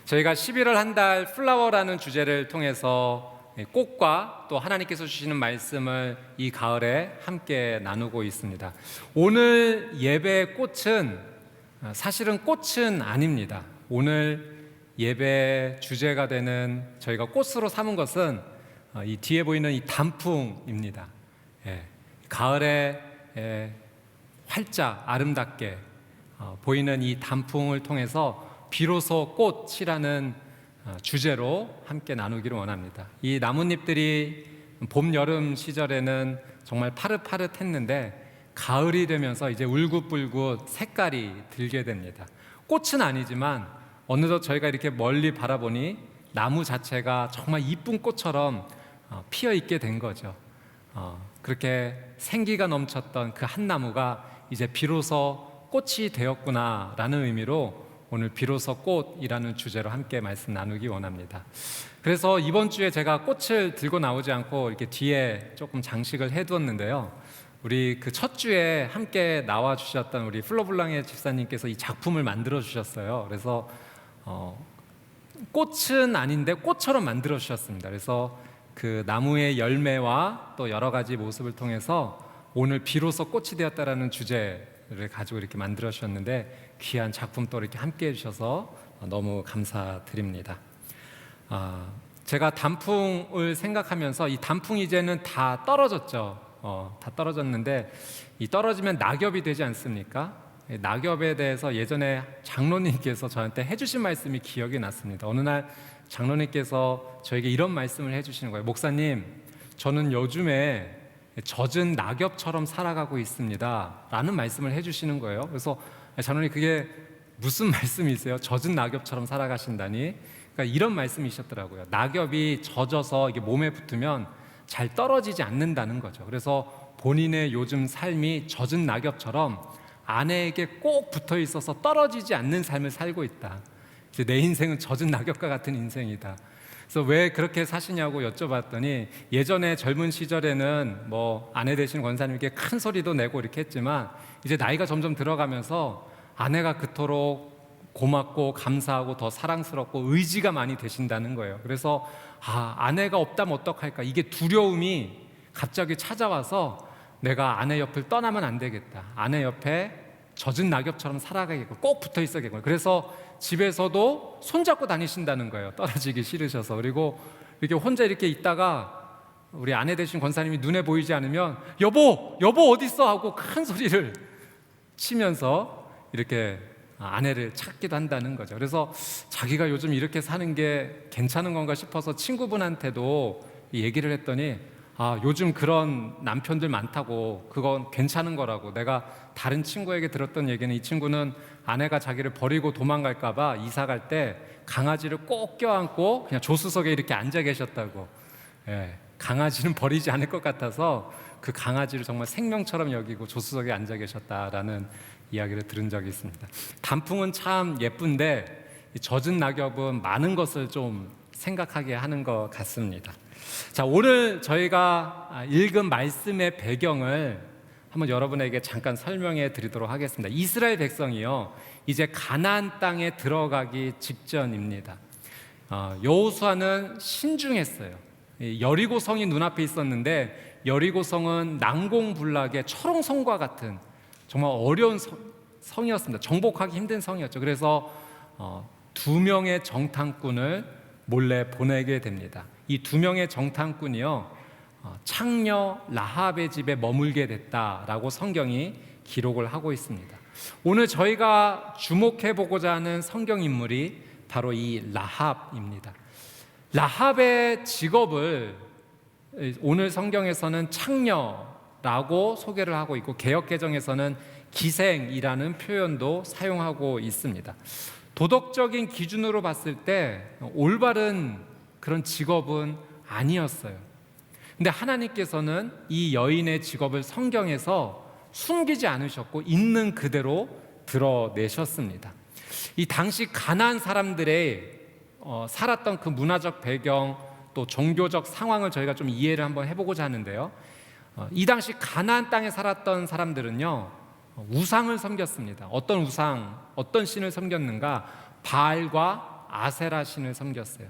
저희가 11월 한 달 플라워라는 주제를 통해서 꽃과 또 하나님께서 주시는 말씀을 이 가을에 함께 나누고 있습니다. 오늘 예배의 꽃은 사실은 꽃은 아닙니다. 오늘 예배 주제가 되는 저희가 꽃으로 삼은 것은 이 뒤에 보이는 이 단풍입니다. 가을에 활짝 아름답게 보이는 이 단풍을 통해서 비로소 꽃이라는 주제로 함께 나누기를 원합니다. 이 나뭇잎들이 봄, 여름 시절에는 정말 파릇파릇했는데 가을이 되면서 이제 울긋불긋 색깔이 들게 됩니다. 꽃은 아니지만 어느덧 저희가 이렇게 멀리 바라보니 나무 자체가 정말 이쁜 꽃처럼 피어 있게 된 거죠. 그렇게 생기가 넘쳤던 그 한 나무가 이제 비로소 꽃이 되었구나라는 의미로 오늘 비로소 꽃이라는 주제로 함께 말씀 나누기 원합니다. 그래서 이번 주에 제가 꽃을 들고 나오지 않고 이렇게 뒤에 조금 장식을 해두었는데요. 우리 그 첫 주에 함께 나와 주셨던 우리 플로블랑의 집사님께서 이 작품을 만들어 주셨어요. 그래서 꽃은 아닌데 꽃처럼 만들어 주셨습니다. 그래서 그 나무의 열매와 또 여러 가지 모습을 통해서 오늘 비로소 꽃이 되었다라는 주제를 가지고 이렇게 만들어 주셨는데 귀한 작품 또 이렇게 함께 해주셔서 너무 감사드립니다. 제가 단풍을 생각하면서 이 단풍이 이제는 다 떨어졌죠. 다 떨어졌는데 이 떨어지면 낙엽이 되지 않습니까? 낙엽에 대해서 예전에 장로님께서 저한테 해주신 말씀이 기억이 났습니다. 어느 날 장로님께서 저에게 이런 말씀을 해주시는 거예요. 목사님, 저는 요즘에 젖은 낙엽처럼 살아가고 있습니다 라는 말씀을 해주시는 거예요. 그래서 장로님, 그게 무슨 말씀이세요? 젖은 낙엽처럼 살아가신다니? 그러니까 이런 말씀이셨더라고요. 낙엽이 젖어서 이게 몸에 붙으면 잘 떨어지지 않는다는 거죠. 그래서 본인의 요즘 삶이 젖은 낙엽처럼 아내에게 꼭 붙어 있어서 떨어지지 않는 삶을 살고 있다. 이제 내 인생은 젖은 낙엽과 같은 인생이다. 그래서 왜 그렇게 사시냐고 여쭤봤더니 예전에 젊은 시절에는 뭐 아내 되신 권사님께 큰 소리도 내고 이렇게 했지만 이제 나이가 점점 들어가면서 아내가 그토록 고맙고 감사하고 더 사랑스럽고 의지가 많이 되신다는 거예요. 그래서 아내가 없다면 어떡할까, 이게 두려움이 갑자기 찾아와서 내가 아내 옆을 떠나면 안 되겠다, 아내 옆에 젖은 낙엽처럼 살아가겠고 꼭 붙어 있어야겠고, 그래서 집에서도 손잡고 다니신다는 거예요. 떨어지기 싫으셔서. 그리고 이렇게 혼자 이렇게 있다가 우리 아내 되신 권사님이 눈에 보이지 않으면 여보 어디 있어 하고 큰 소리를 치면서 이렇게 아내를 찾기도 한다는 거죠. 그래서 자기가 요즘 이렇게 사는 게 괜찮은 건가 싶어서 친구분한테도 얘기를 했더니 요즘 그런 남편들 많다고, 그건 괜찮은 거라고. 내가 다른 친구에게 들었던 얘기는 이 친구는 아내가 자기를 버리고 도망갈까 봐 이사 갈 때 강아지를 꼭 껴안고 그냥 조수석에 이렇게 앉아 계셨다고. 강아지는 버리지 않을 것 같아서 그 강아지를 정말 생명처럼 여기고 조수석에 앉아 계셨다라는 이야기를 들은 적이 있습니다. 단풍은 참 예쁜데 젖은 낙엽은 많은 것을 좀 생각하게 하는 것 같습니다. 자, 오늘 저희가 읽은 말씀의 배경을 한번 여러분에게 잠깐 설명해 드리도록 하겠습니다. 이스라엘 백성이요, 이제 가나안 땅에 들어가기 직전입니다. 여호수아는 신중했어요. 여리고 성이 눈앞에 있었는데 여리고 성은 난공불락의 철옹성과 같은 정말 어려운 성이었습니다. 정복하기 힘든 성이었죠. 그래서 2명의 정탐꾼을 몰래 보내게 됩니다. 이 2명의 정탐꾼이요, 창녀 라합의 집에 머물게 됐다라고 성경이 기록을 하고 있습니다. 오늘 저희가 주목해 보고자 하는 성경 인물이 바로 이 라합입니다. 라합의 직업을 오늘 성경에서는 창녀라고 소개를 하고 있고 개역개정에서는 기생이라는 표현도 사용하고 있습니다. 도덕적인 기준으로 봤을 때 올바른 그런 직업은 아니었어요. 근데 하나님께서는 이 여인의 직업을 성경에서 숨기지 않으셨고 있는 그대로 드러내셨습니다. 이 당시 가나안 사람들의 살았던 그 문화적 배경 또 종교적 상황을 저희가 좀 이해를 한번 해보고자 하는데요. 이 당시 가나안 땅에 살았던 사람들은요, 우상을 섬겼습니다. 어떤 우상, 어떤 신을 섬겼는가? 바알과 아세라 신을 섬겼어요.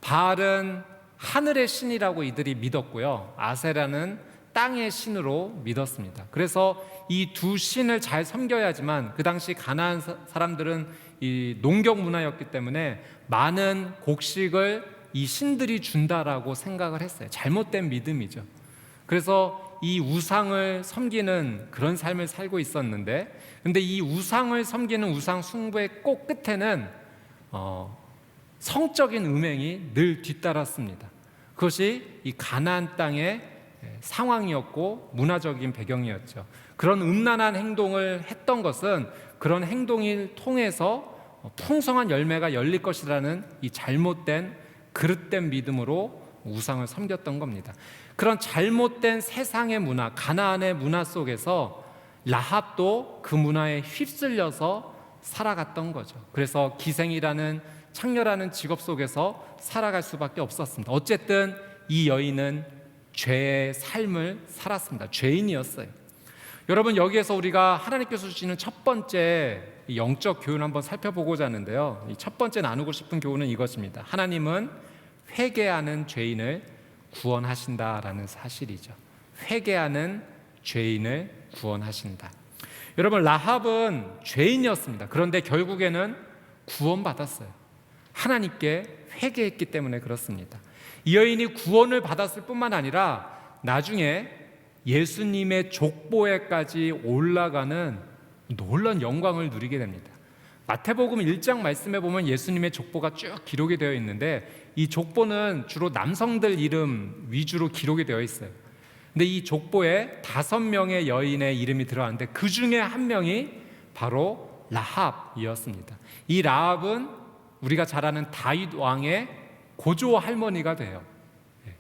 바알은 하늘의 신이라고 이들이 믿었고요, 아세라는 땅의 신으로 믿었습니다. 그래서 이 두 신을 잘 섬겨야지만, 그 당시 가나안 사람들은 이 농경 문화였기 때문에 많은 곡식을 이 신들이 준다라고 생각을 했어요. 잘못된 믿음이죠. 그래서 이 우상을 섬기는 그런 삶을 살고 있었는데, 근데 이 우상을 섬기는 우상 숭배의 꼭 끝에는 성적인 음행이 늘 뒤따랐습니다. 그것이 이 가나안 땅의 상황이었고 문화적인 배경이었죠. 그런 음란한 행동을 했던 것은 그런 행동을 통해서 풍성한 열매가 열릴 것이라는 이 잘못된 그릇된 믿음으로 우상을 섬겼던 겁니다. 그런 잘못된 세상의 문화, 가나안의 문화 속에서 라합도 그 문화에 휩쓸려서 살아갔던 거죠. 그래서 기생이라는 창녀라는 직업 속에서 살아갈 수밖에 없었습니다. 어쨌든 이 여인은 죄의 삶을 살았습니다. 죄인이었어요. 여러분, 여기에서 우리가 하나님께서 주시는 첫 번째 영적 교훈을 한번 살펴보고자 하는데요, 이 첫 번째 나누고 싶은 교훈은 이것입니다. 하나님은 회개하는 죄인을 구원하신다라는 사실이죠. 회개하는 죄인을 구원하신다. 여러분, 라합은 죄인이었습니다. 그런데 결국에는 구원받았어요. 하나님께 회개했기 때문에 그렇습니다. 이 여인이 구원을 받았을 뿐만 아니라 나중에 예수님의 족보에까지 올라가는 놀라운 영광을 누리게 됩니다. 마태복음 1장 말씀에 보면 예수님의 족보가 쭉 기록이 되어 있는데, 이 족보는 주로 남성들 이름 위주로 기록이 되어 있어요. 근데 이 족보에 5명의 여인의 이름이 들어왔는데 그 중에 한 명이 바로 라합이었습니다. 이 라합은 우리가 잘 아는 다윗 왕의 고조 할머니가 돼요.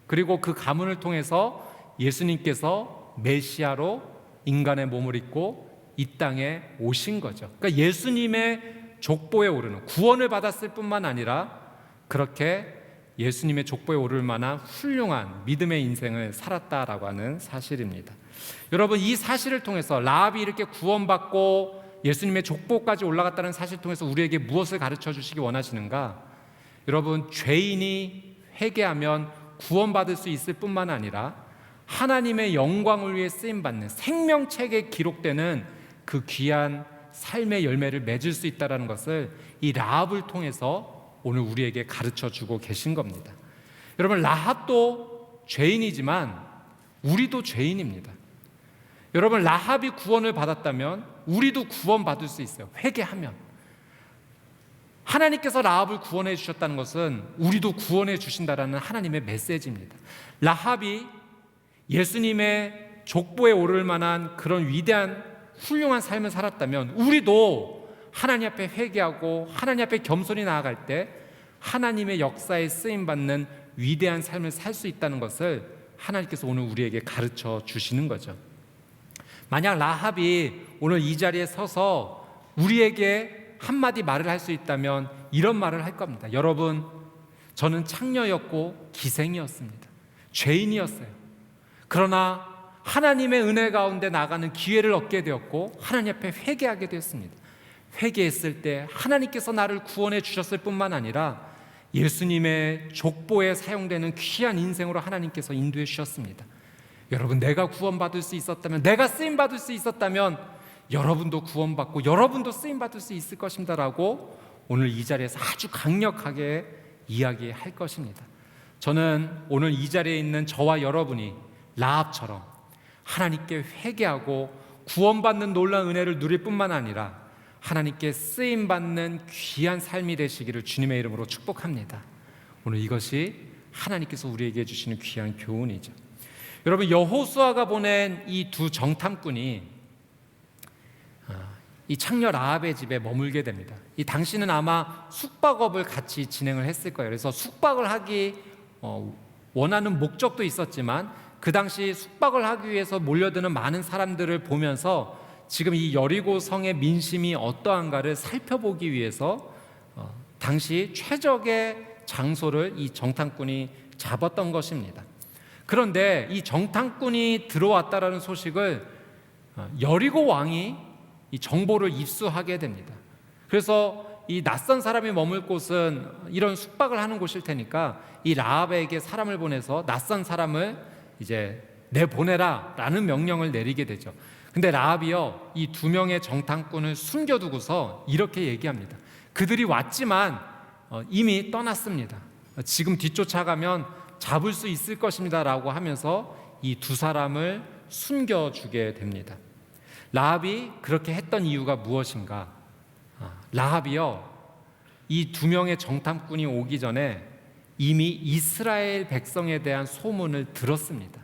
그리고 그 가문을 통해서 예수님께서 메시아로 인간의 몸을 입고 이 땅에 오신 거죠. 그러니까 예수님의 족보에 오르는, 구원을 받았을 뿐만 아니라 그렇게 예수님의 족보에 오를 만한 훌륭한 믿음의 인생을 살았다라고 하는 사실입니다. 여러분, 이 사실을 통해서 라합이 이렇게 구원받고 예수님의 족보까지 올라갔다는 사실을 통해서 우리에게 무엇을 가르쳐 주시기 원하시는가? 여러분, 죄인이 회개하면 구원받을 수 있을 뿐만 아니라 하나님의 영광을 위해 쓰임받는 생명책에 기록되는 그 귀한 삶의 열매를 맺을 수 있다는 것을 이 라합을 통해서 오늘 우리에게 가르쳐 주고 계신 겁니다. 여러분, 라합도 죄인이지만 우리도 죄인입니다. 여러분, 라합이 구원을 받았다면 우리도 구원받을 수 있어요. 회개하면. 하나님께서 라합을 구원해 주셨다는 것은 우리도 구원해 주신다라는 하나님의 메시지입니다. 라합이 예수님의 족보에 오를 만한 그런 위대한 훌륭한 삶을 살았다면 우리도 하나님 앞에 회개하고 하나님 앞에 겸손히 나아갈 때 하나님의 역사에 쓰임받는 위대한 삶을 살 수 있다는 것을 하나님께서 오늘 우리에게 가르쳐 주시는 거죠. 만약 라합이 오늘 이 자리에 서서 우리에게 한마디 말을 할 수 있다면 이런 말을 할 겁니다. 여러분, 저는 창녀였고 기생이었습니다. 죄인이었어요. 그러나 하나님의 은혜 가운데 나가는 기회를 얻게 되었고 하나님 앞에 회개하게 되었습니다. 회개했을 때 하나님께서 나를 구원해 주셨을 뿐만 아니라 예수님의 족보에 사용되는 귀한 인생으로 하나님께서 인도해 주셨습니다. 여러분, 내가 구원받을 수 있었다면, 내가 쓰임받을 수 있었다면 여러분도 구원받고 여러분도 쓰임받을 수 있을 것입니다라고 오늘 이 자리에서 아주 강력하게 이야기할 것입니다. 저는 오늘 이 자리에 있는 저와 여러분이 라합처럼 하나님께 회개하고 구원받는 놀라운 은혜를 누릴 뿐만 아니라 하나님께 쓰임받는 귀한 삶이 되시기를 주님의 이름으로 축복합니다. 오늘 이것이 하나님께서 우리에게 주시는 귀한 교훈이죠. 여러분, 여호수아가 보낸 이 두 정탐꾼이 이 창녀 라합의 집에 머물게 됩니다. 이 당시는 아마 숙박업을 같이 진행을 했을 거예요. 그래서 숙박을 하기 원하는 목적도 있었지만 그 당시 숙박을 하기 위해서 몰려드는 많은 사람들을 보면서 지금 이 여리고 성의 민심이 어떠한가를 살펴보기 위해서 당시 최적의 장소를 이 정탐꾼이 잡았던 것입니다. 그런데 이 정탐꾼이 들어왔다라는 소식을 여리고 왕이 이 정보를 입수하게 됩니다. 그래서 이 낯선 사람이 머물 곳은 이런 숙박을 하는 곳일 테니까 이 라합에게 사람을 보내서 낯선 사람을 이제 내보내라 라는 명령을 내리게 되죠. 근데 라합이요, 이 두 명의 정탐꾼을 숨겨두고서 이렇게 얘기합니다. 그들이 왔지만 이미 떠났습니다. 지금 뒤쫓아가면 잡을 수 있을 것입니다 라고 하면서 이 두 사람을 숨겨주게 됩니다. 라합이 그렇게 했던 이유가 무엇인가? 라합이요, 이 두 명의 정탐꾼이 오기 전에 이미 이스라엘 백성에 대한 소문을 들었습니다.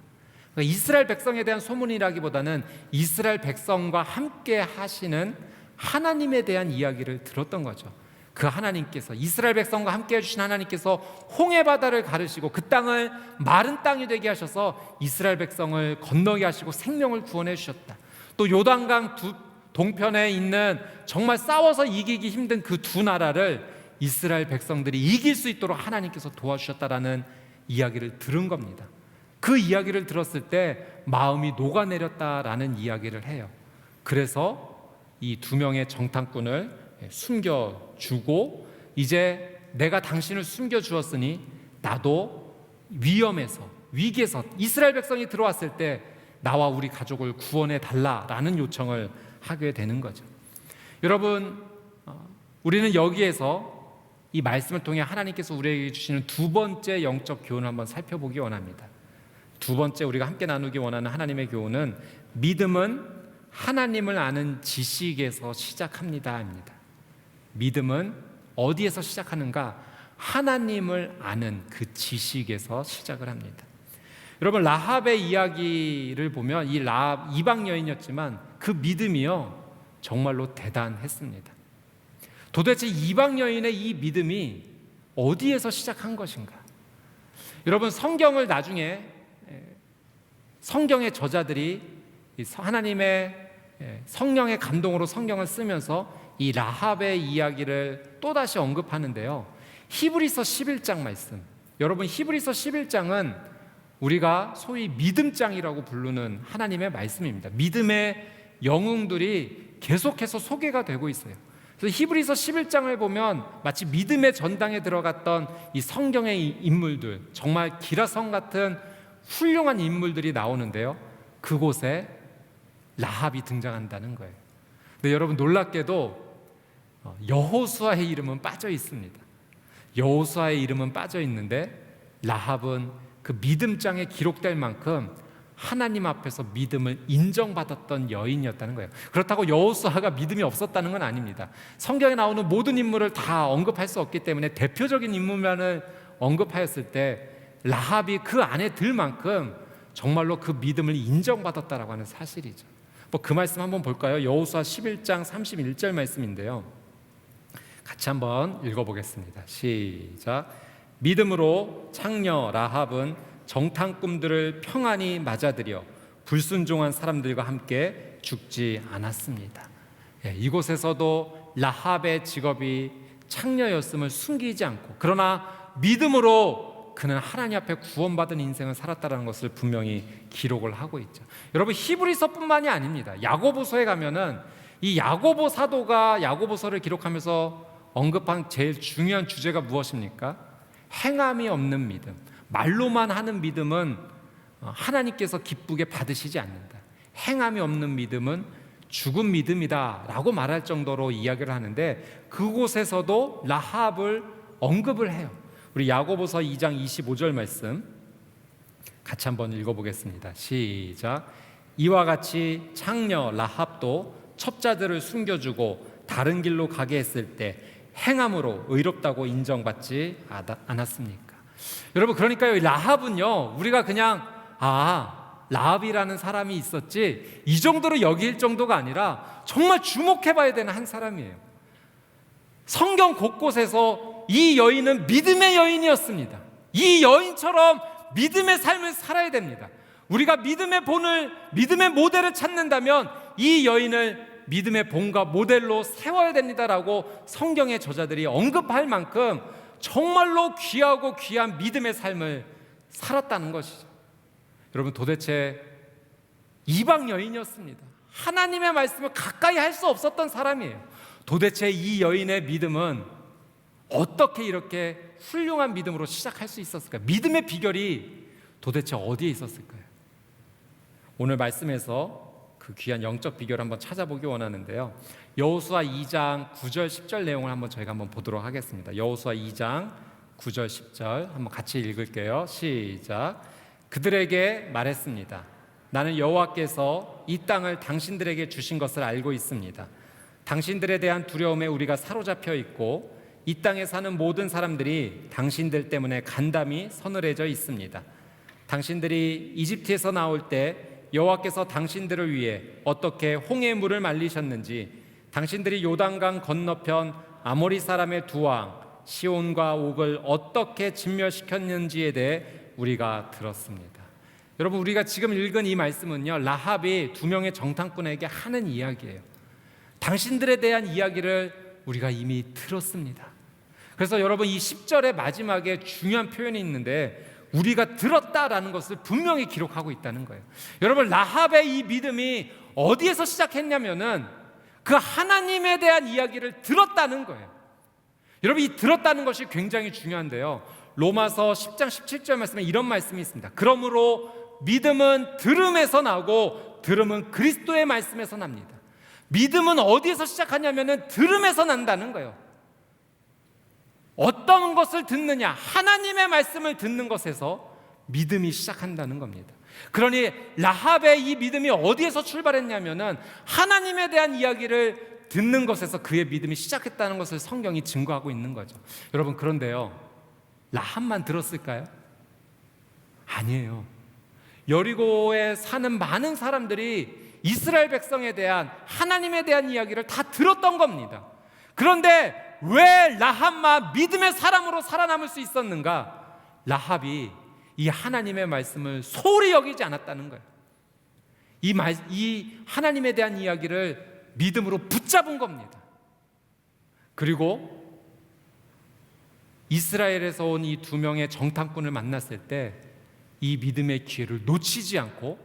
그러니까 이스라엘 백성에 대한 소문이라기보다는 이스라엘 백성과 함께 하시는 하나님에 대한 이야기를 들었던 거죠. 그 하나님께서, 이스라엘 백성과 함께 해주신 하나님께서 홍해 바다를 가르시고 그 땅을 마른 땅이 되게 하셔서 이스라엘 백성을 건너게 하시고 생명을 구원해 주셨다. 또 요단강 동편에 있는 정말 싸워서 이기기 힘든 그 두 나라를 이스라엘 백성들이 이길 수 있도록 하나님께서 도와주셨다라는 이야기를 들은 겁니다. 그 이야기를 들었을 때 마음이 녹아내렸다라는 이야기를 해요. 그래서 이 두 명의 정탐꾼을 숨겨주고, 이제 내가 당신을 숨겨주었으니 나도 위기에서 이스라엘 백성이 들어왔을 때 나와 우리 가족을 구원해 달라라는 요청을 하게 되는 거죠. 여러분, 우리는 여기에서 이 말씀을 통해 하나님께서 우리에게 주시는 두 번째 영적 교훈을 한번 살펴보기 원합니다. 두 번째 우리가 함께 나누기 원하는 하나님의 교훈은 믿음은 하나님을 아는 지식에서 시작합니다입니다. 믿음은 어디에서 시작하는가? 하나님을 아는 그 지식에서 시작을 합니다. 여러분, 라합의 이야기를 보면 이 라합 이방 여인이었지만 그 믿음이요 정말로 대단했습니다. 도대체 이방 여인의 이 믿음이 어디에서 시작한 것인가? 여러분, 성경을 나중에 성경의 저자들이 하나님의 성령의 감동으로 성경을 쓰면서 이 라합의 이야기를 또다시 언급하는데요, 히브리서 11장 말씀, 여러분 히브리서 11장은 우리가 소위 믿음장이라고 부르는 하나님의 말씀입니다. 믿음의 영웅들이 계속해서 소개가 되고 있어요. 그래서 히브리서 11장을 보면 마치 믿음의 전당에 들어갔던 이 성경의 인물들, 정말 기라성 같은 훌륭한 인물들이 나오는데요, 그곳에 라합이 등장한다는 거예요. 근데 여러분, 놀랍게도 여호수아의 이름은 빠져 있습니다. 여호수아의 이름은 빠져 있는데 라합은 그 믿음장에 기록될 만큼 하나님 앞에서 믿음을 인정받았던 여인이었다는 거예요. 그렇다고 여호수아가 믿음이 없었다는 건 아닙니다. 성경에 나오는 모든 인물을 다 언급할 수 없기 때문에 대표적인 인물만을 언급하였을 때 라합이 그 안에 들 만큼 정말로 그 믿음을 인정받았다라고 하는 사실이죠. 그 말씀 한번 볼까요? 여호수아 11장 31절 말씀인데요, 같이 한번 읽어보겠습니다. 시작. 믿음으로 창녀 라합은 정탐꾼들을 평안히 맞아들여 불순종한 사람들과 함께 죽지 않았습니다. 이곳에서도 라합의 직업이 창녀였음을 숨기지 않고, 그러나 믿음으로 그는 하나님 앞에 구원받은 인생을 살았다는 것을 분명히 기록을 하고 있죠. 여러분, 히브리서뿐만이 아닙니다. 야고보서에 가면은 이 야고보 사도가 야고보서를 기록하면서 언급한 제일 중요한 주제가 무엇입니까? 행함이 없는 믿음, 말로만 하는 믿음은 하나님께서 기쁘게 받으시지 않는다. 행함이 없는 믿음은 죽은 믿음이다 라고 말할 정도로 이야기를 하는데, 그곳에서도 라합을 언급을 해요. 우리 야고보서 2장 25절 말씀 같이 한번 읽어보겠습니다. 시작. 이와 같이 창녀 라합도 첩자들을 숨겨주고 다른 길로 가게 했을 때 행함으로 의롭다고 인정받지 않았습니까? 여러분, 그러니까요, 라합은요, 우리가 그냥 라합이라는 사람이 있었지 이 정도로 여길 정도가 아니라 정말 주목해봐야 되는 한 사람이에요. 성경 곳곳에서 이 여인은 믿음의 여인이었습니다. 이 여인처럼 믿음의 삶을 살아야 됩니다. 우리가 믿음의 모델을 찾는다면 이 여인을 믿음의 본과 모델로 세워야 됩니다라고 성경의 저자들이 언급할 만큼 정말로 귀하고 귀한 믿음의 삶을 살았다는 것이죠. 여러분, 도대체 이방 여인이었습니다. 하나님의 말씀을 가까이 할 수 없었던 사람이에요. 도대체 이 여인의 믿음은 어떻게 이렇게 훌륭한 믿음으로 시작할 수 있었을까요? 믿음의 비결이 도대체 어디에 있었을까요? 오늘 말씀에서 그 귀한 영적 비결을 한번 찾아보기 원하는데요. 여호수아 2장 9절 10절 내용을 저희가 한번 보도록 하겠습니다. 여호수아 2장 9절 10절 한번 같이 읽을게요. 시작. 그들에게 말했습니다. 나는 여호와께서 이 땅을 당신들에게 주신 것을 알고 있습니다. 당신들에 대한 두려움에 우리가 사로잡혀 있고 이 땅에 사는 모든 사람들이 당신들 때문에 간담이 서늘해져 있습니다. 당신들이 이집트에서 나올 때 여호와께서 당신들을 위해 어떻게 홍해의 물을 말리셨는지, 당신들이 요단강 건너편 아모리 사람의 두 왕 시온과 옥을 어떻게 진멸시켰는지에 대해 우리가 들었습니다. 여러분, 우리가 지금 읽은 이 말씀은요, 라합이 두 명의 정탐꾼에게 하는 이야기예요. 당신들에 대한 이야기를 우리가 이미 들었습니다. 그래서 여러분, 이 10절의 마지막에 중요한 표현이 있는데 우리가 들었다라는 것을 분명히 기록하고 있다는 거예요. 여러분, 라합의 이 믿음이 어디에서 시작했냐면은 그 하나님에 대한 이야기를 들었다는 거예요. 여러분, 이 들었다는 것이 굉장히 중요한데요. 로마서 10장 17절 말씀에 이런 말씀이 있습니다. 그러므로 믿음은 들음에서 나고 들음은 그리스도의 말씀에서 납니다. 믿음은 어디에서 시작하냐면은 들음에서 난다는 거예요. 어떤 것을 듣느냐? 하나님의 말씀을 듣는 것에서 믿음이 시작한다는 겁니다. 그러니 라합의 이 믿음이 어디에서 출발했냐면은 하나님에 대한 이야기를 듣는 것에서 그의 믿음이 시작했다는 것을 성경이 증거하고 있는 거죠. 여러분, 그런데요, 라합만 들었을까요? 아니에요. 여리고에 사는 많은 사람들이 이스라엘 백성에 대한, 하나님에 대한 이야기를 다 들었던 겁니다. 그런데 왜 라합만 믿음의 사람으로 살아남을 수 있었는가? 라합이 이 하나님의 말씀을 소홀히 여기지 않았다는 거예요. 이 하나님에 대한 이야기를 믿음으로 붙잡은 겁니다. 그리고 이스라엘에서 온 이 두 명의 정탐꾼을 만났을 때 이 믿음의 기회를 놓치지 않고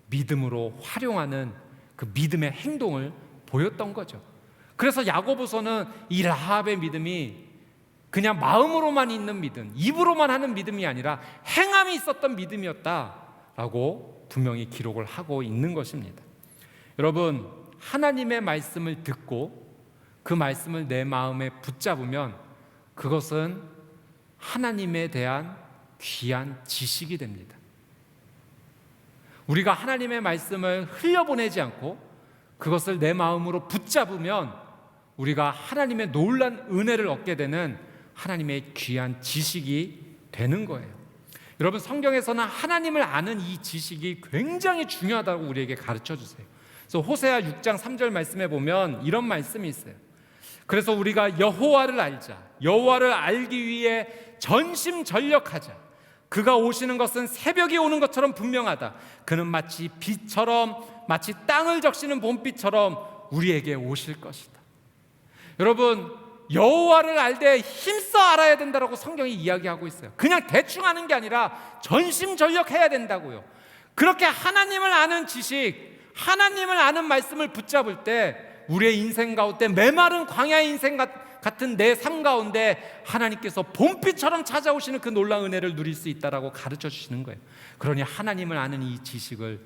믿음으로 활용하는 그 믿음의 행동을 보였던 거죠. 그래서 야고보서는 이 라합의 믿음이 그냥 마음으로만 있는 믿음, 입으로만 하는 믿음이 아니라 행함이 있었던 믿음이었다라고 분명히 기록을 하고 있는 것입니다. 여러분, 하나님의 말씀을 듣고 그 말씀을 내 마음에 붙잡으면 그것은 하나님에 대한 귀한 지식이 됩니다. 우리가 하나님의 말씀을 흘려보내지 않고 그것을 내 마음으로 붙잡으면 우리가 하나님의 놀란 은혜를 얻게 되는 하나님의 귀한 지식이 되는 거예요. 여러분, 성경에서는 하나님을 아는 이 지식이 굉장히 중요하다고 우리에게 가르쳐 주세요. 그래서 호세아 6장 3절 말씀에 보면 이런 말씀이 있어요. 그래서 우리가 여호와를 알자. 여호와를 알기 위해 전심전력하자. 그가 오시는 것은 새벽이 오는 것처럼 분명하다. 그는 마치 빛처럼, 마치 땅을 적시는 봄빛처럼 우리에게 오실 것이다. 여러분, 여호와를 알되 힘써 알아야 된다고 성경이 이야기하고 있어요. 그냥 대충 아는 게 아니라 전심전력해야 된다고요. 그렇게 하나님을 아는 지식, 하나님을 아는 말씀을 붙잡을 때 우리의 인생 가운데 메마른 광야의 인생 같은 내 삶 가운데 하나님께서 봄빛처럼 찾아오시는 그 놀라운 은혜를 누릴 수 있다라고 가르쳐 주시는 거예요. 그러니 하나님을 아는 이 지식을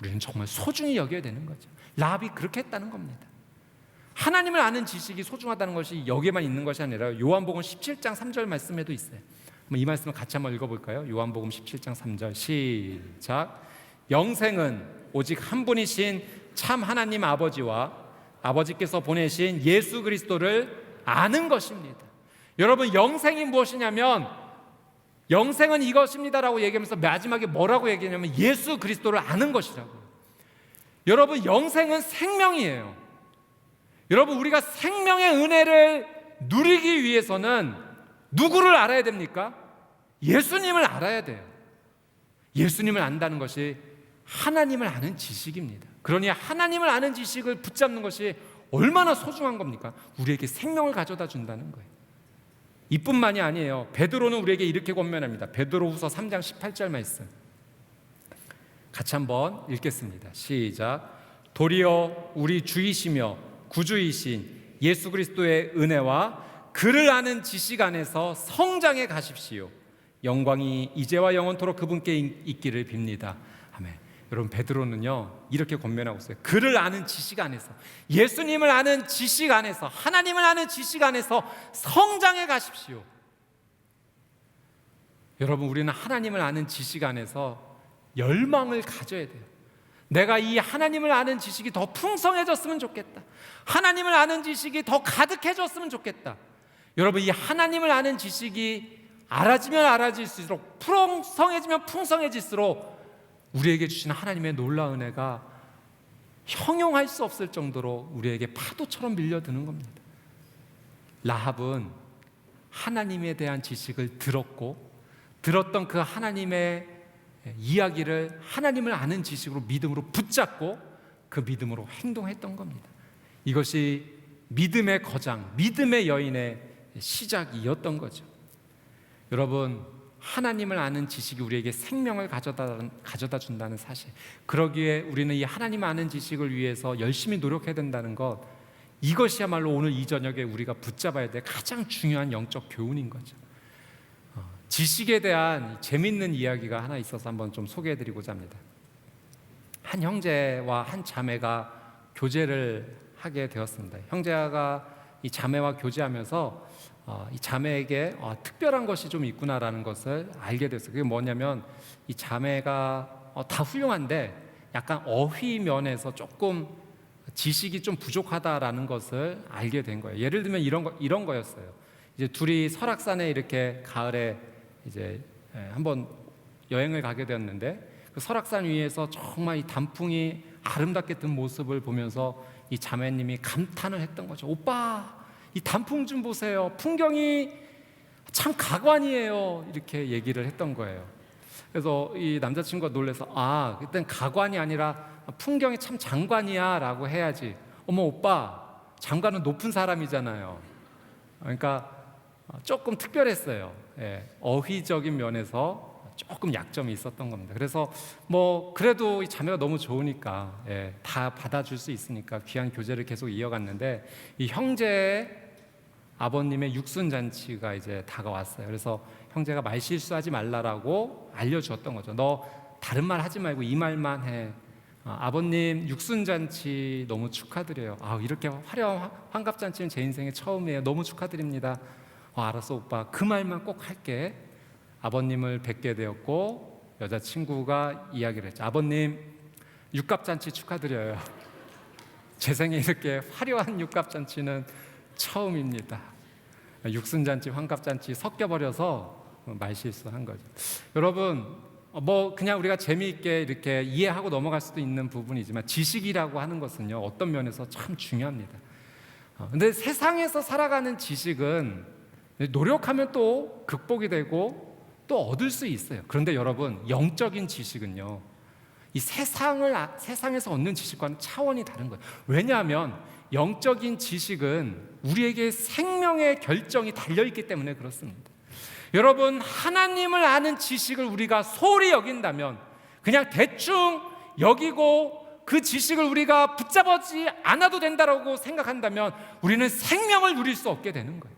우리는 정말 소중히 여겨야 되는 거죠. 라합이 그렇게 했다는 겁니다. 하나님을 아는 지식이 소중하다는 것이 여기에만 있는 것이 아니라 요한복음 17장 3절 말씀에도 있어요. 이 말씀을 같이 한번 읽어볼까요? 요한복음 17장 3절 시작. 영생은 오직 한 분이신 참 하나님 아버지와 아버지께서 보내신 예수 그리스도를 아는 것입니다. 여러분, 영생이 무엇이냐면 영생은 이것입니다라고 얘기하면서 마지막에 뭐라고 얘기하냐면 예수 그리스도를 아는 것이라고요. 여러분, 영생은 생명이에요. 여러분, 우리가 생명의 은혜를 누리기 위해서는 누구를 알아야 됩니까? 예수님을 알아야 돼요. 예수님을 안다는 것이 하나님을 아는 지식입니다. 그러니 하나님을 아는 지식을 붙잡는 것이 얼마나 소중한 겁니까? 우리에게 생명을 가져다 준다는 거예요. 이뿐만이 아니에요. 베드로는 우리에게 이렇게 권면합니다. 베드로후서 3장 18절 말씀 같이 한번 읽겠습니다. 시작. 도리어 우리 주이시며 구주이신 예수 그리스도의 은혜와 그를 아는 지식 안에서 성장해 가십시오. 영광이 이제와 영원토록 그분께 있기를 빕니다. 아멘. 여러분, 베드로는요 이렇게 권면하고 있어요. 그를 아는 지식 안에서, 예수님을 아는 지식 안에서, 하나님을 아는 지식 안에서 성장해 가십시오. 여러분, 우리는 하나님을 아는 지식 안에서 열망을 가져야 돼요. 내가 이 하나님을 아는 지식이 더 풍성해졌으면 좋겠다. 하나님을 아는 지식이 더 가득해졌으면 좋겠다. 여러분, 이 하나님을 아는 지식이 알아지면 알아질수록, 풍성해지면 풍성해질수록 우리에게 주신 하나님의 놀라운 은혜가 형용할 수 없을 정도로 우리에게 파도처럼 밀려드는 겁니다. 라합은 하나님에 대한 지식을 들었던 그 하나님의 이야기를 하나님을 아는 지식으로, 믿음으로 붙잡고 그 믿음으로 행동했던 겁니다. 이것이 믿음의 거장, 믿음의 여인의 시작이었던 거죠. 여러분, 하나님을 아는 지식이 우리에게 생명을 가져다 준다는 사실, 그러기에 우리는 이 하나님 아는 지식을 위해서 열심히 노력해야 된다는 것, 이것이야말로 오늘 이 저녁에 우리가 붙잡아야 될 가장 중요한 영적 교훈인 거죠. 지식에 대한 재미있는 이야기가 하나 있어서 한번 좀 소개해드리고자 합니다. 한 형제와 한 자매가 교제를 하게 되었습니다. 형제가 이 자매와 교제하면서 이 자매에게 특별한 것이 좀 있구나라는 것을 알게 됐어요. 그게 뭐냐면, 이 자매가 다 훌륭한데 약간 어휘 면에서 조금 지식이 좀 부족하다라는 것을 알게 된 거예요. 예를 들면 이런 거였어요. 이제 둘이 설악산에 이렇게 가을에 이제 한번 여행을 가게 되었는데, 그 설악산 위에서 정말 이 단풍이 아름답게 든 모습을 보면서 이 자매님이 감탄을 했던 거죠. 오빠, 이 단풍 좀 보세요. 풍경이 참 가관이에요. 이렇게 얘기를 했던 거예요. 그래서 이 남자친구가 놀라서, 그땐 가관이 아니라 풍경이 참 장관이야 라고 해야지. 어머, 오빠, 장관은 높은 사람이잖아요. 그러니까 조금 특별했어요. 어휘적인 면에서 조금 약점이 있었던 겁니다. 그래서 그래도 이 자매가 너무 좋으니까 다 받아줄 수 있으니까 귀한 교제를 계속 이어갔는데, 이 형제의 아버님의 육순잔치가 이제 다가왔어요. 그래서 형제가 말실수하지 말라라고 알려주었던 거죠. 너 다른 말 하지 말고 이 말만 해. 아버님 육순잔치 너무 축하드려요. 이렇게 화려한 환갑잔치는 제 인생에 처음이에요. 너무 축하드립니다. 알았어 오빠, 그 말만 꼭 할게. 아버님을 뵙게 되었고, 여자친구가 이야기를 했죠. 아버님, 육갑잔치 축하드려요. 제 생에 이렇게 화려한 육갑잔치는 처음입니다. 육순잔치, 환갑잔치 섞여버려서 말실수한 거죠. 여러분, 그냥 우리가 재미있게 이렇게 이해하고 넘어갈 수도 있는 부분이지만, 지식이라고 하는 것은요 어떤 면에서 참 중요합니다. 근데 세상에서 살아가는 지식은 노력하면 또 극복이 되고 또 얻을 수 있어요. 그런데 여러분, 영적인 지식은요, 이 세상에서 얻는 지식과는 차원이 다른 거예요. 왜냐하면 영적인 지식은 우리에게 생명의 결정이 달려있기 때문에 그렇습니다. 여러분, 하나님을 아는 지식을 우리가 소홀히 여긴다면, 그냥 대충 여기고 그 지식을 우리가 붙잡지 않아도 된다고 생각한다면 우리는 생명을 누릴 수 없게 되는 거예요.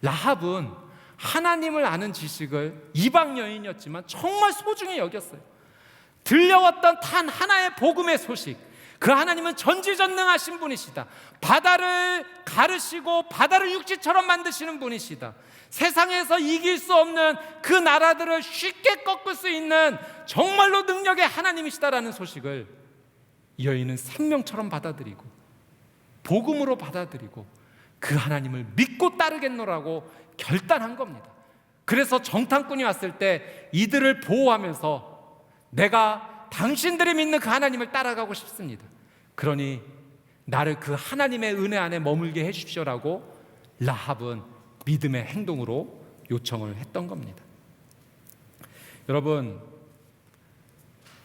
라합은 하나님을 아는 지식을, 이방 여인이었지만 정말 소중히 여겼어요. 들려왔던 단 하나의 복음의 소식, 그 하나님은 전지전능하신 분이시다. 바다를 가르시고 바다를 육지처럼 만드시는 분이시다. 세상에서 이길 수 없는 그 나라들을 쉽게 꺾을 수 있는 정말로 능력의 하나님이시다라는 소식을 이 여인은 생명처럼 받아들이고 복음으로 받아들이고 그 하나님을 믿고 따르겠노라고 결단한 겁니다. 그래서 정탐꾼이 왔을 때 이들을 보호하면서 내가 당신들이 믿는 그 하나님을 따라가고 싶습니다. 그러니 나를 그 하나님의 은혜 안에 머물게 해주십시오라고 라합은 믿음의 행동으로 요청을 했던 겁니다. 여러분,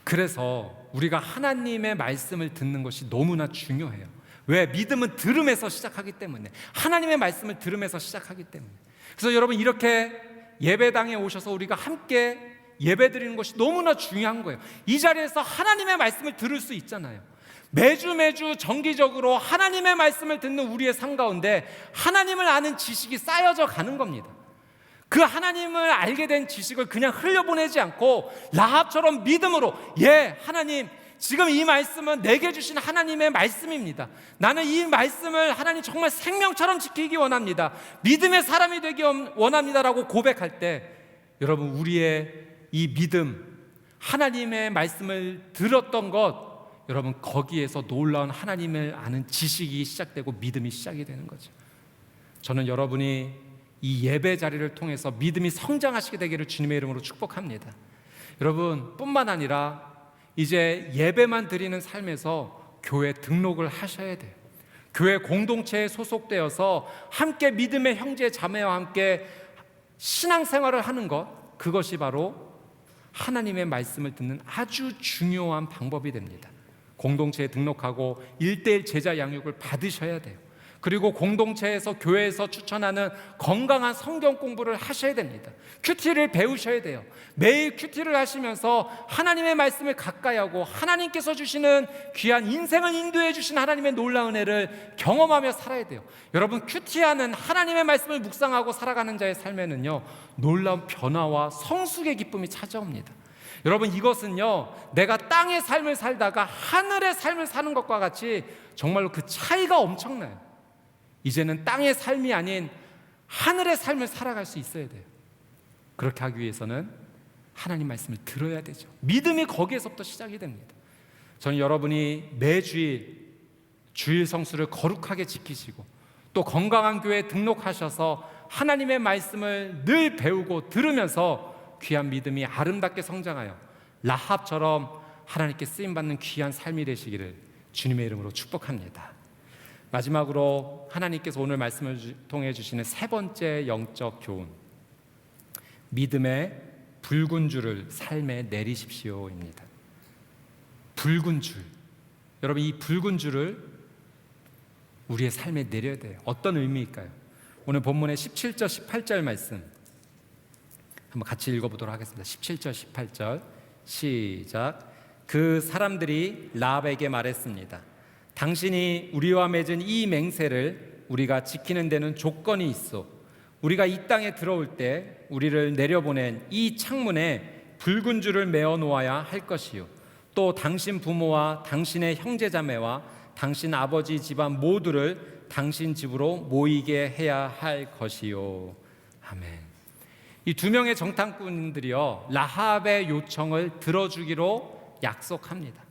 그래서 우리가 하나님의 말씀을 듣는 것이 너무나 중요해요. 왜? 믿음은 들음에서 시작하기 때문에, 하나님의 말씀을 들음에서 시작하기 때문에. 그래서 여러분, 이렇게 예배당에 오셔서 우리가 함께 예배 드리는 것이 너무나 중요한 거예요. 이 자리에서 하나님의 말씀을 들을 수 있잖아요. 매주 정기적으로 하나님의 말씀을 듣는 우리의 삶 가운데 하나님을 아는 지식이 쌓여져 가는 겁니다. 그 하나님을 알게 된 지식을 그냥 흘려보내지 않고 라합처럼 믿음으로, 예, 하나님, 지금 이 말씀은 내게 주신 하나님의 말씀입니다. 나는 이 말씀을 하나님 정말 생명처럼 지키기 원합니다. 믿음의 사람이 되기 원합니다라고 고백할 때, 여러분, 우리의 이 믿음, 하나님의 말씀을 들었던 것, 여러분, 거기에서 놀라운 하나님을 아는 지식이 시작되고 믿음이 시작이 되는 거죠. 저는 여러분이 이 예배 자리를 통해서 믿음이 성장하시게 되기를 주님의 이름으로 축복합니다. 여러분, 뿐만 아니라 이제 예배만 드리는 삶에서 교회 등록을 하셔야 돼요. 교회 공동체에 소속되어서 함께 믿음의 형제 자매와 함께 신앙생활을 하는 것, 그것이 바로 하나님의 말씀을 듣는 아주 중요한 방법이 됩니다. 공동체에 등록하고 1:1 제자 양육을 받으셔야 돼요. 그리고 공동체에서, 교회에서 추천하는 건강한 성경 공부를 하셔야 됩니다. 큐티를 배우셔야 돼요. 매일 큐티를 하시면서 하나님의 말씀을 가까이 하고 하나님께서 주시는 귀한 인생을 인도해 주신 하나님의 놀라운 은혜를 경험하며 살아야 돼요. 여러분, 큐티하는 하나님의 말씀을 묵상하고 살아가는 자의 삶에는요, 놀라운 변화와 성숙의 기쁨이 찾아옵니다. 여러분, 이것은요, 내가 땅의 삶을 살다가 하늘의 삶을 사는 것과 같이 정말로 그 차이가 엄청나요. 이제는 땅의 삶이 아닌 하늘의 삶을 살아갈 수 있어야 돼요. 그렇게 하기 위해서는 하나님 말씀을 들어야 되죠. 믿음이 거기에서부터 시작이 됩니다. 저는 여러분이 매주일 주일 성수를 거룩하게 지키시고 또 건강한 교회에 등록하셔서 하나님의 말씀을 늘 배우고 들으면서 귀한 믿음이 아름답게 성장하여 라합처럼 하나님께 쓰임받는 귀한 삶이 되시기를 주님의 이름으로 축복합니다. 마지막으로 하나님께서 오늘 말씀을 통해 주시는 세 번째 영적 교훈, 믿음의 붉은 줄을 삶에 내리십시오입니다. 붉은 줄, 여러분, 이 붉은 줄을 우리의 삶에 내려야 돼요. 어떤 의미일까요? 오늘 본문의 17절 18절 말씀 한번 같이 읽어보도록 하겠습니다. 17절 18절 시작. 그 사람들이 라합에게 말했습니다. 당신이 우리와 맺은 이 맹세를 우리가 지키는 데는 조건이 있어. 우리가 이 땅에 들어올 때 우리를 내려보낸 이 창문에 붉은 줄을 메어 놓아야 할 것이요, 또 당신 부모와 당신의 형제자매와 당신 아버지 집안 모두를 당신 집으로 모이게 해야 할 것이요. 아멘. 이 두 명의 정탐꾼들이요, 라합의 요청을 들어주기로 약속합니다.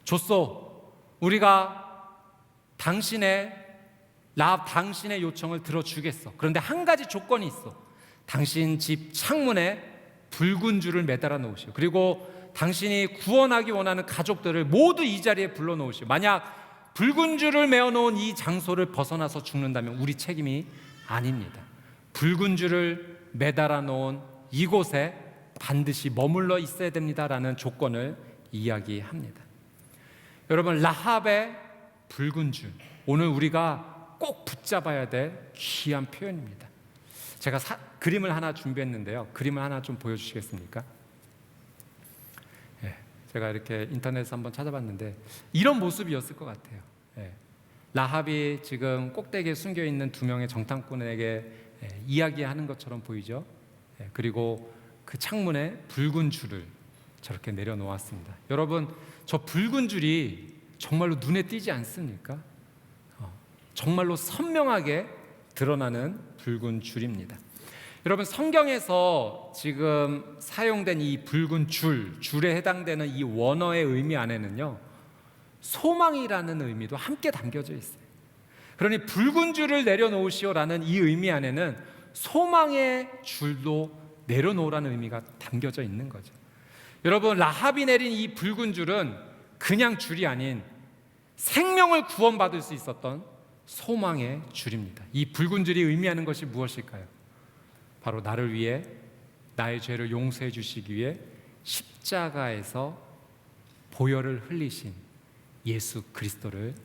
좋소, 우리가 라합 당신의 요청을 들어주겠어. 그런데 한 가지 조건이 있어. 당신 집 창문에 붉은 줄을 매달아 놓으시오. 그리고 당신이 구원하기 원하는 가족들을 모두 이 자리에 불러 놓으시오. 만약 붉은 줄을 메어 놓은 이 장소를 벗어나서 죽는다면 우리 책임이 아닙니다. 붉은 줄을 매달아 놓은 이곳에 반드시 머물러 있어야 됩니다라는 조건을 이야기합니다. 여러분, 라합의 붉은 줄, 오늘 우리가 꼭 붙잡아야 될 귀한 표현입니다. 제가 그림을 하나 준비했는데요. 그림을 하나 좀 보여주시겠습니까? 제가 이렇게 인터넷에서 한번 찾아봤는데 이런 모습이었을 것 같아요. 라합이 지금 꼭대기에 숨겨있는 두 명의 정탐꾼에게 이야기하는 것처럼 보이죠. 그리고 그 창문에 붉은 줄을 저렇게 내려놓았습니다. 여러분, 저 붉은 줄이 정말로 눈에 띄지 않습니까? 정말로 선명하게 드러나는 붉은 줄입니다. 여러분, 성경에서 지금 사용된 이 붉은 줄에 해당되는 이 원어의 의미 안에는요, 소망이라는 의미도 함께 담겨져 있어요. 그러니 붉은 줄을 내려놓으시오라는 이 의미 안에는 소망의 줄도 내려놓으라는 의미가 담겨져 있는 거죠. 여러분, 라합이 내린 이 붉은 줄은 그냥 줄이 아닌 생명을 구원받을 수 있었던 소망의 줄입니다. 이 붉은 줄이 의미하는 것이 무엇일까요? 바로 나를 위해, 나의 죄를 용서해 주시기 위해 십자가에서 보혈을 흘리신 예수 그리스도를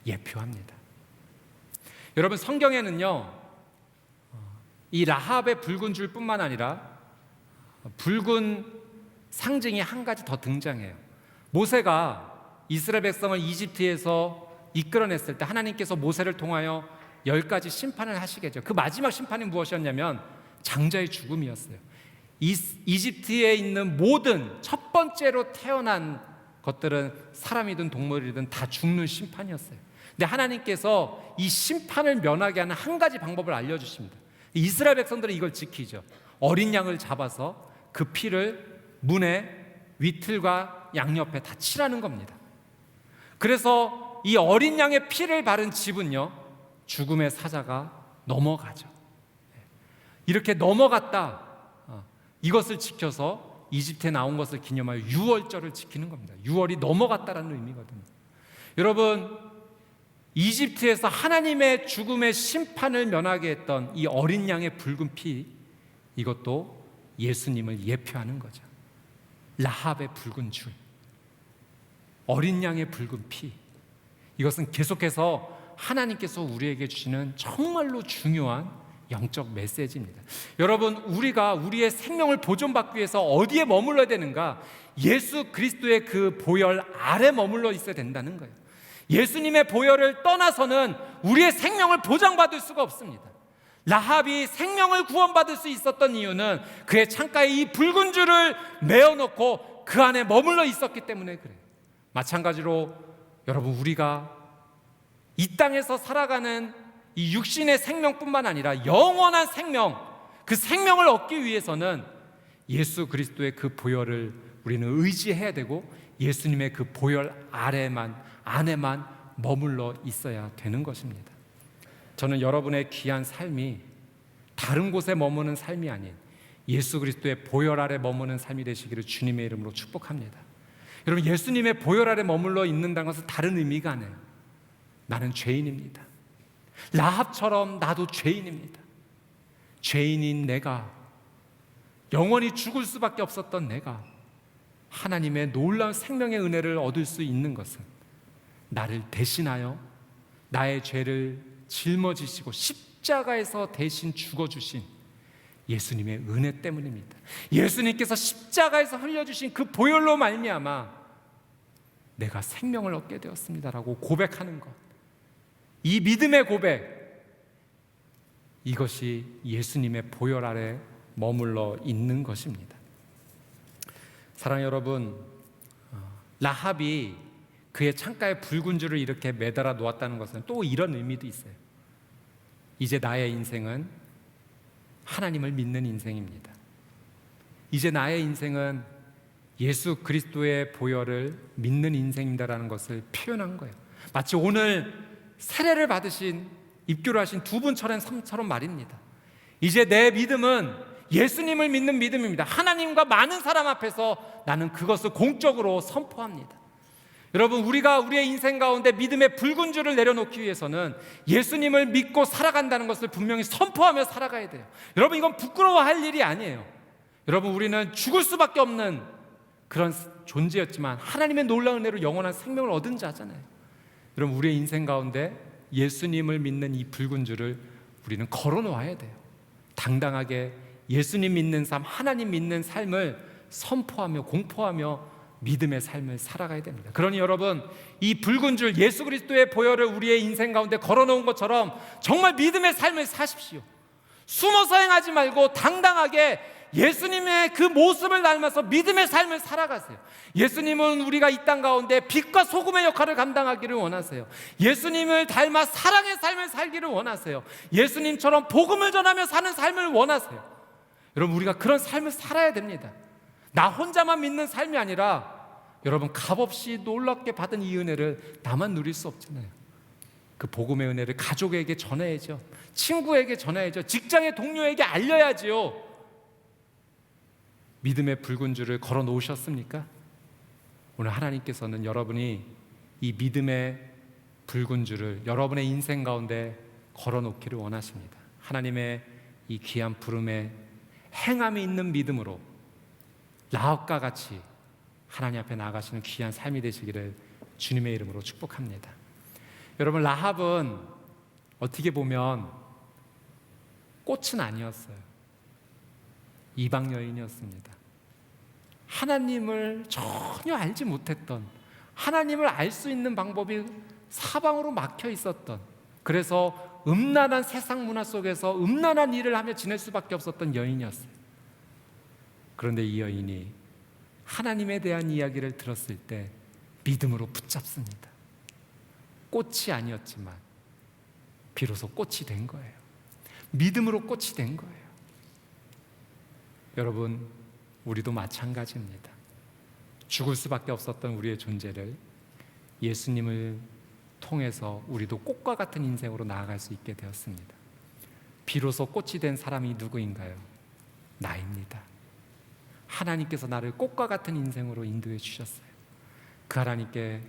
예표합니다. 여러분, 성경에는요, 이 라합의 붉은 줄뿐만 아니라 붉은 상징이 한 가지 더 등장해요. 모세가 이스라엘 백성을 이집트에서 이끌어냈을 때 하나님께서 모세를 통하여 10가지 심판을 하시겠죠. 그 마지막 심판이 무엇이었냐면 장자의 죽음이었어요. 이집트에 있는 모든 첫 번째로 태어난 것들은 사람이든 동물이든 다 죽는 심판이었어요. 근데 하나님께서 이 심판을 면하게 하는 한 가지 방법을 알려주십니다. 이스라엘 백성들은 이걸 지키죠. 어린 양을 잡아서 그 피를 문의 위틀과 양옆에 다 칠하는 겁니다. 그래서 이 어린 양의 피를 바른 집은요, 죽음의 사자가 넘어가죠. 이렇게 넘어갔다, 이것을 지켜서 이집트에 나온 것을 기념하여 유월절을 지키는 겁니다. 유월이 넘어갔다라는 의미거든요. 여러분, 이집트에서 하나님의 죽음의 심판을 면하게 했던 이 어린 양의 붉은 피, 이것도 예수님을 예표하는 거죠. 라합의 붉은 줄, 어린 양의 붉은 피, 이것은 계속해서 하나님께서 우리에게 주시는 정말로 중요한 영적 메시지입니다. 여러분, 우리가 우리의 생명을 보존받기 위해서 어디에 머물러야 되는가? 예수 그리스도의 그 보혈 아래 머물러 있어야 된다는 거예요. 예수님의 보혈을 떠나서는 우리의 생명을 보장받을 수가 없습니다. 라합이 생명을 구원받을 수 있었던 이유는 그의 창가에 이 붉은 줄을 메어놓고 그 안에 머물러 있었기 때문에 그래요. 마찬가지로 여러분, 우리가 이 땅에서 살아가는 이 육신의 생명뿐만 아니라 영원한 생명, 그 생명을 얻기 위해서는 예수 그리스도의 그 보혈을 우리는 의지해야 되고 예수님의 그 보혈 안에만 머물러 있어야 되는 것입니다. 저는 여러분의 귀한 삶이 다른 곳에 머무는 삶이 아닌 예수 그리스도의 보혈 아래 머무는 삶이 되시기를 주님의 이름으로 축복합니다. 여러분, 예수님의 보혈 아래 머물러 있는다는 것은 다른 의미가 아니에요. 나는 죄인입니다. 라합처럼 나도 죄인입니다. 죄인인 내가, 영원히 죽을 수밖에 없었던 내가 하나님의 놀라운 생명의 은혜를 얻을 수 있는 것은 나를 대신하여 나의 죄를 짊어지시고 십자가에서 대신 죽어주신 예수님의 은혜 때문입니다. 예수님께서 십자가에서 흘려주신 그 보혈로 말미암아 내가 생명을 얻게 되었습니다라고 고백하는 것, 이 믿음의 고백, 이것이 예수님의 보혈 아래 머물러 있는 것입니다. 사랑하는 여러분, 라합이 그의 창가에 붉은 줄을 이렇게 매달아 놓았다는 것은 또 이런 의미도 있어요. 이제 나의 인생은 하나님을 믿는 인생입니다. 이제 나의 인생은 예수 그리스도의 보혈을 믿는 인생입니다라는 것을 표현한 거예요. 마치 오늘 세례를 받으신, 입교를 하신 두 분처럼 말입니다. 이제 내 믿음은 예수님을 믿는 믿음입니다. 하나님과 많은 사람 앞에서 나는 그것을 공적으로 선포합니다. 여러분, 우리가 우리의 인생 가운데 믿음의 붉은 줄을 내려놓기 위해서는 예수님을 믿고 살아간다는 것을 분명히 선포하며 살아가야 돼요. 여러분, 이건 부끄러워할 일이 아니에요. 여러분, 우리는 죽을 수밖에 없는 그런 존재였지만 하나님의 놀라운 은혜로 영원한 생명을 얻은 자잖아요. 여러분, 우리의 인생 가운데 예수님을 믿는 이 붉은 줄을 우리는 걸어놓아야 돼요. 당당하게 예수님 믿는 삶, 하나님 믿는 삶을 선포하며 공포하며 믿음의 삶을 살아가야 됩니다. 그러니 여러분, 이 붉은 줄 예수 그리스도의 보혈을 우리의 인생 가운데 걸어놓은 것처럼 정말 믿음의 삶을 사십시오. 숨어서 행하지 말고 당당하게 예수님의 그 모습을 닮아서 믿음의 삶을 살아가세요. 예수님은 우리가 이 땅 가운데 빛과 소금의 역할을 감당하기를 원하세요. 예수님을 닮아 사랑의 삶을 살기를 원하세요. 예수님처럼 복음을 전하며 사는 삶을 원하세요. 여러분, 우리가 그런 삶을 살아야 됩니다. 나 혼자만 믿는 삶이 아니라 여러분, 값없이 놀랍게 받은 이 은혜를 나만 누릴 수 없잖아요. 그 복음의 은혜를 가족에게 전해야죠. 친구에게 전해야죠. 직장의 동료에게 알려야지요. 믿음의 붉은 줄을 걸어 놓으셨습니까? 오늘 하나님께서는 여러분이 이 믿음의 붉은 줄을 여러분의 인생 가운데 걸어 놓기를 원하십니다. 하나님의 이 귀한 부름에 행함이 있는 믿음으로 라합과 같이 하나님 앞에 나아가시는 귀한 삶이 되시기를 주님의 이름으로 축복합니다. 여러분, 라합은 어떻게 보면 꽃은 아니었어요. 이방 여인이었습니다. 하나님을 전혀 알지 못했던, 하나님을 알 수 있는 방법이 사방으로 막혀 있었던, 그래서 음란한 세상 문화 속에서 음란한 일을 하며 지낼 수밖에 없었던 여인이었어요. 그런데 이 여인이 하나님에 대한 이야기를 들었을 때 믿음으로 붙잡습니다. 꽃이 아니었지만 비로소 꽃이 된 거예요. 믿음으로 꽃이 된 거예요. 여러분, 우리도 마찬가지입니다. 죽을 수밖에 없었던 우리의 존재를 예수님을 통해서 우리도 꽃과 같은 인생으로 나아갈 수 있게 되었습니다. 비로소 꽃이 된 사람이 누구인가요? 나입니다. 하나님께서 나를 꽃과 같은 인생으로 인도해 주셨어요. 그 하나님께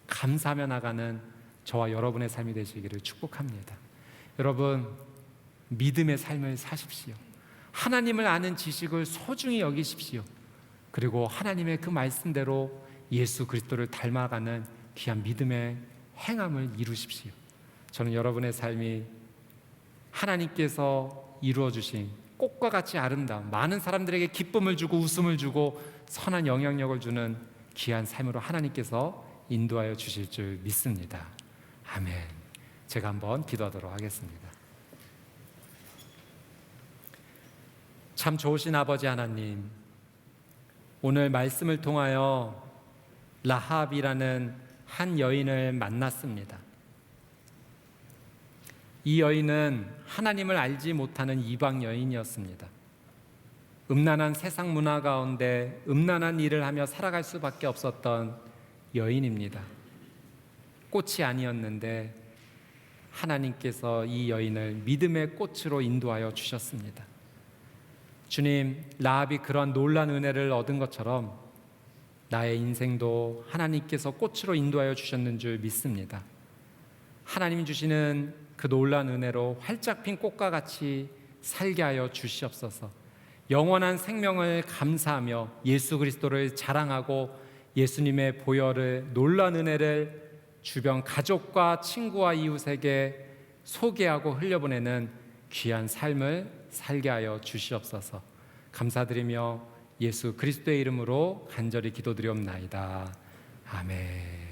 감사하며 나가는 저와 여러분의 삶이 되시기를 축복합니다. 여러분, 믿음의 삶을 사십시오. 하나님을 아는 지식을 소중히 여기십시오. 그리고 하나님의 그 말씀대로 예수 그리스도를 닮아가는 귀한 믿음의 행함을 이루십시오. 저는 여러분의 삶이 하나님께서 이루어 주신 꽃과 같이 아름다운, 많은 사람들에게 기쁨을 주고 웃음을 주고 선한 영향력을 주는 귀한 삶으로 하나님께서 인도하여 주실 줄 믿습니다. 아멘. 제가 한번 기도하도록 하겠습니다. 참 좋으신 아버지 하나님, 오늘 말씀을 통하여 라합이라는 한 여인을 만났습니다. 이 여인은 하나님을 알지 못하는 이방 여인이었습니다. 음란한 세상 문화 가운데 음란한 일을 하며 살아갈 수밖에 없었던 여인입니다. 꽃이 아니었는데 하나님께서 이 여인을 믿음의 꽃으로 인도하여 주셨습니다. 주님, 라합이 그러한 놀라운 은혜를 얻은 것처럼 나의 인생도 하나님께서 꽃으로 인도하여 주셨는 줄 믿습니다. 하나님 주시는 그 놀라운 은혜로 활짝 핀 꽃과 같이 살게 하여 주시옵소서. 영원한 생명을 감사하며 예수 그리스도를 자랑하고 예수님의 보혈을, 놀라운 은혜를 주변 가족과 친구와 이웃에게 소개하고 흘려보내는 귀한 삶을 살게 하여 주시옵소서. 감사드리며 예수 그리스도의 이름으로 간절히 기도드리옵나이다. 아멘.